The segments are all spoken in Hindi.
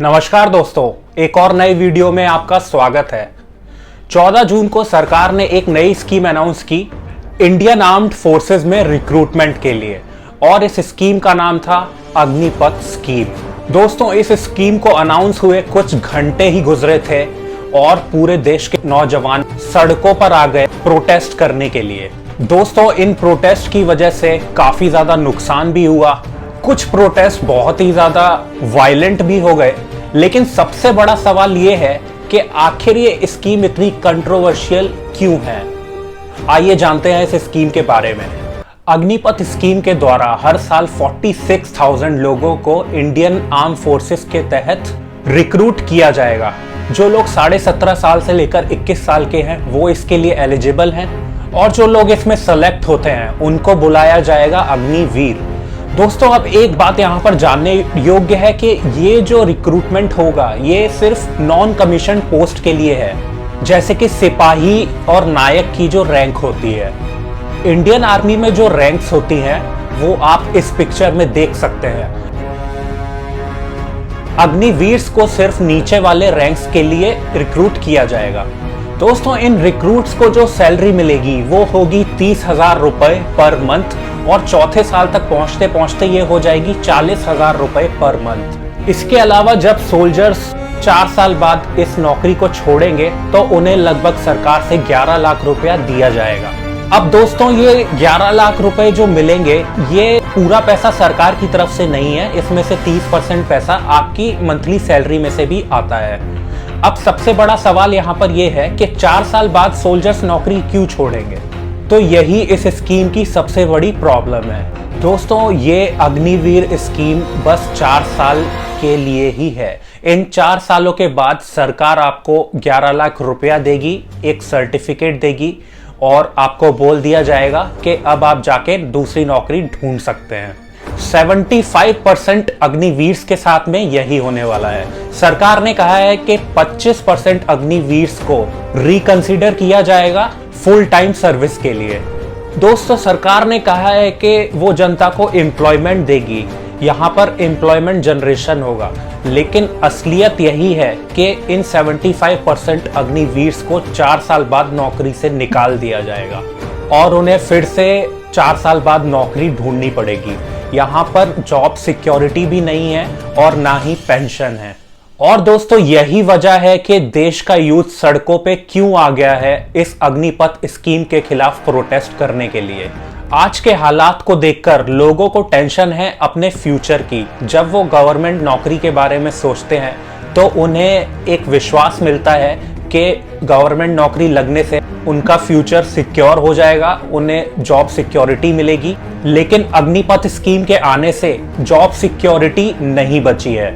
नमस्कार दोस्तों, एक और नई वीडियो में आपका स्वागत है। 14 जून को सरकार ने एक नई स्कीम अनाउंस की इंडियन आर्म्ड फोर्सेस में रिक्रूटमेंट के लिए, और इस स्कीम का नाम था अग्निपथ स्कीम। दोस्तों, इस स्कीम को अनाउंस हुए कुछ घंटे ही गुजरे थे और पूरे देश के नौजवान सड़कों पर आ गए प्रोटेस्ट करने के लिए। दोस्तों, इन प्रोटेस्ट की वजह से काफी ज्यादा नुकसान भी हुआ, कुछ प्रोटेस्ट बहुत ही ज्यादा वायलेंट भी हो गए। लेकिन सबसे बड़ा सवाल यह है कि आखिर ये स्कीम इतनी कंट्रोवर्शियल क्यों है। आइए जानते हैं इस स्कीम के बारे में। अग्निपथ स्कीम के द्वारा हर साल 46,000 लोगों को इंडियन आर्म फोर्सेस के तहत रिक्रूट किया जाएगा। जो लोग 17.5 साल से लेकर 21 साल के हैं वो इसके लिए एलिजिबल हैं, और जो लोग इसमें सेलेक्ट होते हैं उनको बुलाया जाएगा अग्निवीर। दोस्तों, अब एक बात यहाँ पर जानने योग्य है कि ये जो रिक्रूटमेंट होगा ये सिर्फ नॉन कमीशन पोस्ट के लिए है, जैसे कि सिपाही और नायक की जो रैंक होती है। इंडियन आर्मी में जो रैंक्स होती हैं वो आप इस पिक्चर में देख सकते हैं। अग्निवीर्स को सिर्फ नीचे वाले रैंक्स के लिए रिक्रूट किया जाएगा। दोस्तों, इन रिक्रूट्स को जो सैलरी मिलेगी वो होगी 30,000 रुपए पर मंथ, और चौथे साल तक पहुंचते पहुंचते ये हो जाएगी 40,000 रुपए पर मंथ। इसके अलावा जब सोल्जर्स 4 साल बाद इस नौकरी को छोड़ेंगे तो उन्हें लगभग सरकार से 11 लाख रुपया दिया जाएगा। अब दोस्तों, ये 11 लाख रुपए जो मिलेंगे ये पूरा पैसा सरकार की तरफ से नहीं है, इसमें से 30% पैसा आपकी मंथली सैलरी में से भी आता है। अब सबसे बड़ा सवाल यहाँ पर यह है कि 4 साल बाद सोल्जर्स नौकरी क्यों छोड़ेंगे। तो यही इस स्कीम की सबसे बड़ी प्रॉब्लम है। दोस्तों, ये अग्निवीर स्कीम बस 4 साल के लिए ही है। इन 4 सालों के बाद सरकार आपको 11 लाख रुपया देगी, एक सर्टिफिकेट देगी, और आपको बोल दिया जाएगा कि अब आप जाके दूसरी नौकरी ढूंढ सकते हैं। 75% अग्निवीर्स के साथ में यही होने वाला है। सरकार ने कहा है कि 25% अग्निवीर्स को रिकंसीडर किया जाएगा फुल टाइम सर्विस के लिए। दोस्तों, सरकार ने कहा है कि वो जनता को एम्प्लॉयमेंट देगी, यहाँ पर एम्प्लॉयमेंट जनरेशन होगा, लेकिन असलियत यही है कि इन 75% अग्निवीर्स को 4 साल बाद नौकरी से निकाल दिया जाएगा और उन्हें फिर से 4 साल बाद नौकरी ढूंढनी पड़ेगी। यहाँ पर जॉब सिक्योरिटी भी नहीं है और ना ही पेंशन है। और दोस्तों, यही वजह है कि देश का यूथ सड़कों पे क्यों आ गया है इस अग्निपथ स्कीम के खिलाफ प्रोटेस्ट करने के लिए। आज के हालात को देखकर लोगों को टेंशन है अपने फ्यूचर की। जब वो गवर्नमेंट नौकरी के बारे में सोचते हैं तो उन्हें एक विश्वास मिलता है कि गवर्नमेंट नौकरी लगने से उनका फ्यूचर सिक्योर हो जाएगा, उन्हें जॉब सिक्योरिटी मिलेगी। लेकिन अग्निपथ स्कीम के आने से जॉब सिक्योरिटी नहीं बची है।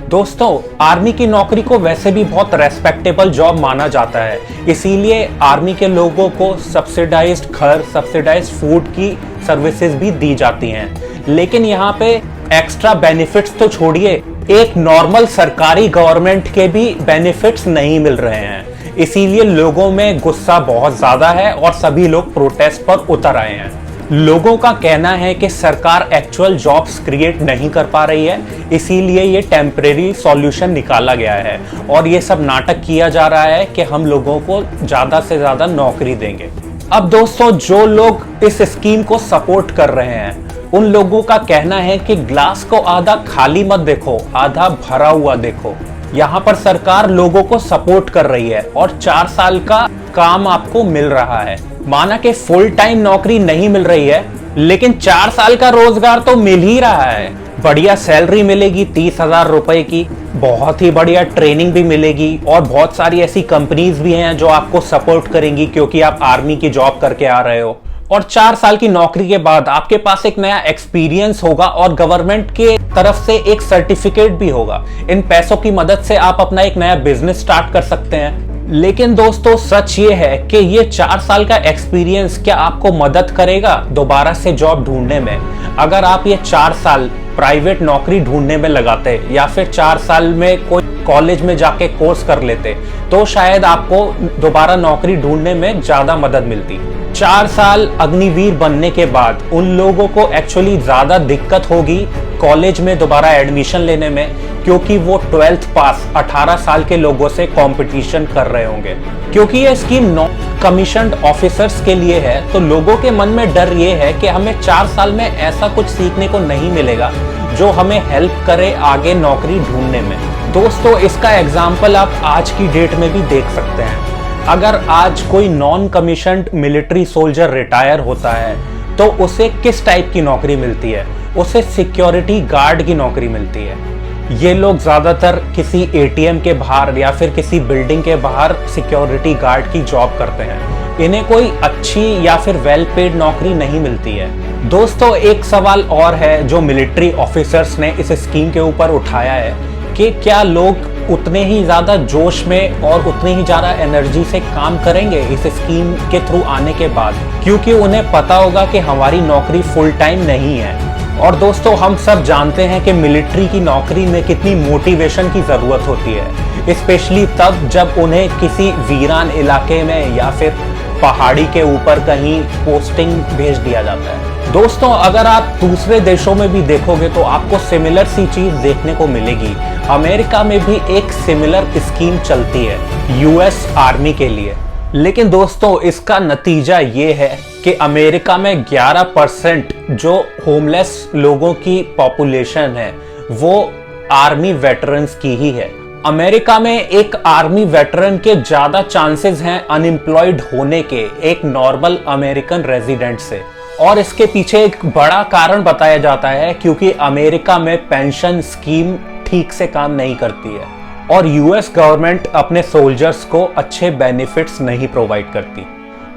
दोस्तों, आर्मी की नौकरी को वैसे भी बहुत रेस्पेक्टेबल जॉब माना जाता है, इसीलिए आर्मी के लोगों को सब्सिडाइज्ड घर, सब्सिडाइज्ड फूड की सर्विसेज भी दी जाती हैं। लेकिन यहाँ पे एक्स्ट्रा बेनिफिट्स तो छोड़िए, एक नॉर्मल सरकारी गवर्नमेंट के भी बेनिफिट्स नहीं मिल रहे हैं। इसीलिए लोगों में गुस्सा बहुत ज्यादा है और सभी लोग प्रोटेस्ट पर उतर आए हैं। लोगों का कहना है कि सरकार एक्चुअल जॉब्स क्रिएट नहीं कर पा रही है, इसीलिए ये टेम्परेरी सॉल्यूशन निकाला गया है और ये सब नाटक किया जा रहा है कि हम लोगों को ज्यादा से ज्यादा नौकरी देंगे। अब दोस्तों, जो लोग इस स्कीम को सपोर्ट कर रहे हैं उन लोगों का कहना है कि ग्लास को आधा खाली मत देखो, आधा भरा हुआ देखो। यहाँ पर सरकार लोगों को सपोर्ट कर रही है और 4 साल का काम आपको मिल रहा है। माना कि फुल टाइम नौकरी नहीं मिल रही है, लेकिन 4 साल का रोजगार तो मिल ही रहा है। बढ़िया सैलरी मिलेगी 30,000 रुपए की, बहुत ही बढ़िया ट्रेनिंग भी मिलेगी, और बहुत सारी ऐसी कंपनीज भी हैं जो आपको सपोर्ट करेंगी क्योंकि आप आर्मी की जॉब करके आ रहे हो। और 4 साल की नौकरी के बाद आपके पास एक नया एक्सपीरियंस होगा और गवर्नमेंट के तरफ से एक सर्टिफिकेट भी होगा। इन पैसों की मदद से आप अपना एक नया बिजनेस स्टार्ट कर सकते हैं। लेकिन दोस्तों, सच ये है कि ये 4 साल का एक्सपीरियंस क्या आपको मदद करेगा दोबारा से जॉब ढूंढने में? अगर आप ये 4 साल प्राइवेट नौकरी ढूंढने में लगाते या फिर 4 साल में कोई कॉलेज में जाके कोर्स कर लेते तो शायद आपको दोबारा नौकरी ढूंढने में ज्यादा मदद मिलती। 4 साल अग्निवीर बनने के बाद उन लोगों को एक्चुअली ज्यादा दिक्कत होगी कॉलेज में दोबारा एडमिशन लेने में, क्योंकि वो 12th पास 18 साल के लोगों से कंपटीशन कर रहे होंगे। क्योंकि ये स्कीम नॉन कमीशन्ड ऑफिसर्स के लिए है, तो लोगों के मन में डर ये है कि हमें 4 साल में ऐसा कुछ सीखने को नहीं मिलेगा जो हमें हेल्प करे आगे नौकरी ढूंढने में। दोस्तों, इसका एग्जाम्पल आप आज की डेट में भी देख सकते हैं। अगर आज कोई non commissioned military soldier retire होता है तो उसे किस टाइप की नौकरी मिलती है? उसे सिक्योरिटी गार्ड की नौकरी मिलती है। ये लोग ज़्यादातर किसी एटीएम के बाहर या फिर किसी बिल्डिंग के बाहर सिक्योरिटी गार्ड की जॉब करते हैं। इन्हें कोई अच्छी या फिर वेल पेड नौकरी नहीं मिलती है। दोस्तों, एक सवाल और है जो मिलिट्री ऑफिसर्स ने इस स्कीम के ऊपर उठाया है कि क्या लोग उतने ही ज़्यादा जोश में और उतनी ही ज़्यादा एनर्जी से काम करेंगे इस स्कीम के थ्रू आने के बाद, क्योंकि उन्हें पता होगा कि हमारी नौकरी फुल टाइम नहीं है। और दोस्तों, हम सब जानते हैं कि मिलिट्री की नौकरी में कितनी मोटिवेशन की ज़रूरत होती है, स्पेशली तब जब उन्हें किसी वीरान इलाके में या फिर पहाड़ी के ऊपर कहीं पोस्टिंग भेज दिया जाता है। दोस्तों, अगर आप दूसरे देशों में भी देखोगे तो आपको सिमिलर सी चीज देखने को मिलेगी। अमेरिका में भी एक सिमिलर स्कीम चलती है यूएस आर्मी के लिए। लेकिन दोस्तों, इसका नतीजा ये है कि अमेरिका में 11% जो होमलेस लोगों की पॉपुलेशन है वो आर्मी वेटरन्स की ही है। अमेरिका में एक आर्मी वेटरन के ज्यादा चांसेस हैं अनएम्प्लॉयड होने के एक नॉर्मल अमेरिकन रेजिडेंट से। और इसके पीछे एक बड़ा कारण बताया जाता है क्योंकि अमेरिका में पेंशन स्कीम ठीक से काम नहीं करती है और यूएस गवर्नमेंट अपने सोल्जर्स को अच्छे बेनिफिट्स नहीं प्रोवाइड करती।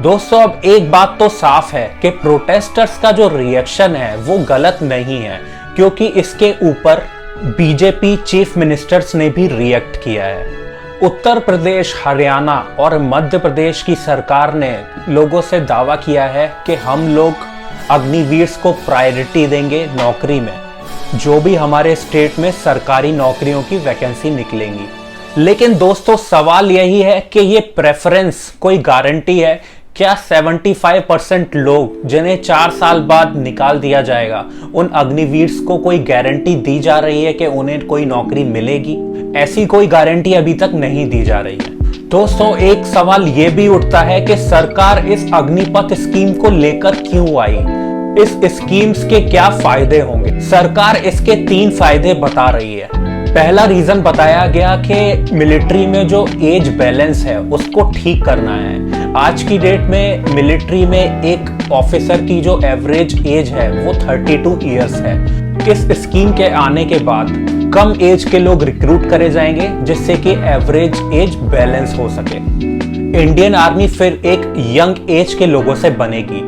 दोस्तों, अब एक बात तो साफ है कि प्रोटेस्टर्स का जो रिएक्शन है वो गलत नहीं है, क्योंकि इसके ऊपर बीजेपी चीफ मिनिस्टर्स ने भी रिएक्ट किया है। उत्तर प्रदेश, हरियाणा और मध्य प्रदेश की सरकार ने लोगों से दावा किया है कि हम लोग अग्निवीर्स को प्रायोरिटी देंगे नौकरी में, जो भी हमारे स्टेट में सरकारी नौकरियों की वैकेंसी निकलेंगी। लेकिन दोस्तों, सवाल यही है कि ये प्रेफरेंस कोई गारंटी है क्या? 75% लोग जिन्हें 4 साल बाद निकाल दिया जाएगा, उन अग्निवीर्स को कोई गारंटी दी जा रही है कि उन्हें कोई नौकरी मिलेगी? ऐसी कोई गारंटी अभी तक नहीं दी जा रही है। दोस्तों, एक सवाल ये भी उठता है कि सरकार इस अग्निपथ स्कीम को लेकर क्यों आई? इस स्कीम्स के क्या फायदे होंगे? सरकार इसके 3 फायदे बता रही है। पहला रीजन बताया गया कि मिलिट्री में जो एज बैलेंस है उसको ठीक करना है। आज की डेट में मिलिट्री में एक ऑफिसर की जो एवरेज एज है वो 32 इयर्स है। इस स्कीम के आने के बाद कम एज के लोग रिक्रूट करे जाएंगे जिससे कि एवरेज एज बैलेंस हो सके। इंडियन आर्मी फिर एक यंग एज के लोगों से बनेगी,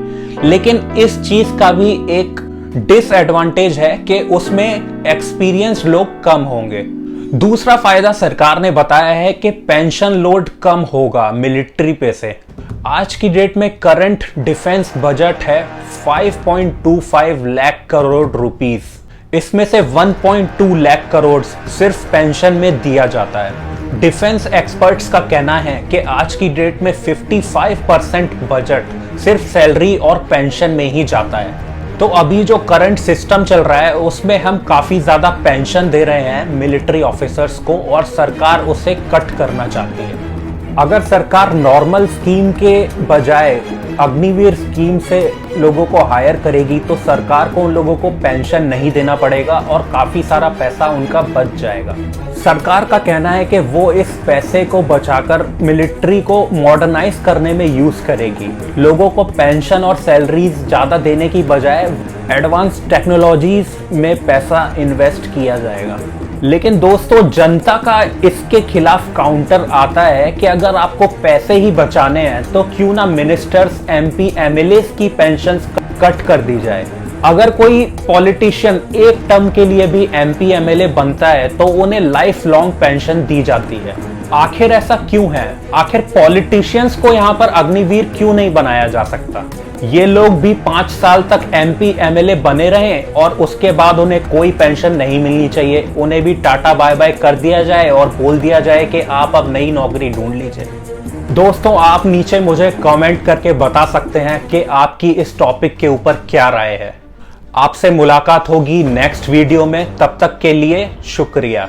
लेकिन इस चीज का भी एक डिसएडवांटेज है कि उसमें एक्सपीरियंस लोग कम होंगे। दूसरा फायदा सरकार ने बताया है कि पेंशन लोड कम होगा मिलिट्री पे से। आज की डेट में करंट डिफेंस बजट है 5.25 लाख करोड़ रुपीस। इसमें से 1.2 लाख करोड़ सिर्फ पेंशन में दिया जाता है। डिफेंस एक्सपर्ट्स का कहना है कि आज की डेट में 55% बजट सिर्फ सैलरी और पेंशन में ही जाता है। तो अभी जो करंट सिस्टम चल रहा है उसमें हम काफ़ी ज़्यादा पेंशन दे रहे हैं मिलिट्री ऑफिसर्स को और सरकार उसे कट करना चाहती है। अगर सरकार नॉर्मल स्कीम के बजाय अग्निवीर स्कीम से लोगों को हायर करेगी तो सरकार को उन लोगों को पेंशन नहीं देना पड़ेगा और काफ़ी सारा पैसा उनका बच जाएगा। सरकार का कहना है कि वो इस पैसे को बचाकर मिलिट्री को मॉडर्नाइज करने में यूज़ करेगी। लोगों को पेंशन और सैलरीज ज़्यादा देने की बजाय एडवांस टेक्नोलॉजीज में पैसा इन्वेस्ट किया जाएगा। लेकिन दोस्तों, जनता का इसके खिलाफ काउंटर आता है कि अगर आपको पैसे ही बचाने हैं तो क्यों ना मिनिस्टर्स, एमपी, एमएलए की पेंशन्स कट कर दी जाए। अगर कोई पॉलिटिशियन एक टर्म के लिए भी एमपी, एमएलए बनता है तो उन्हें लाइफ लॉन्ग पेंशन दी जाती है। आखिर ऐसा क्यों है? आखिर पॉलिटिशियंस को यहाँ पर अग्निवीर क्यों नहीं बनाया जा सकता? ये लोग भी 5 साल तक एमपी, एमएलए बने रहें और उसके बाद उन्हें कोई पेंशन नहीं मिलनी चाहिए। उन्हें भी टाटा बाय बाय कर दिया जाए और बोल दिया जाए कि आप अब नई नौकरी ढूंढ लीजिए। दोस्तों, आप नीचे मुझे कमेंट करके बता सकते हैं कि आपकी इस टॉपिक के ऊपर क्या राय है। आपसे मुलाकात होगी नेक्स्ट वीडियो में, तब तक के लिए शुक्रिया।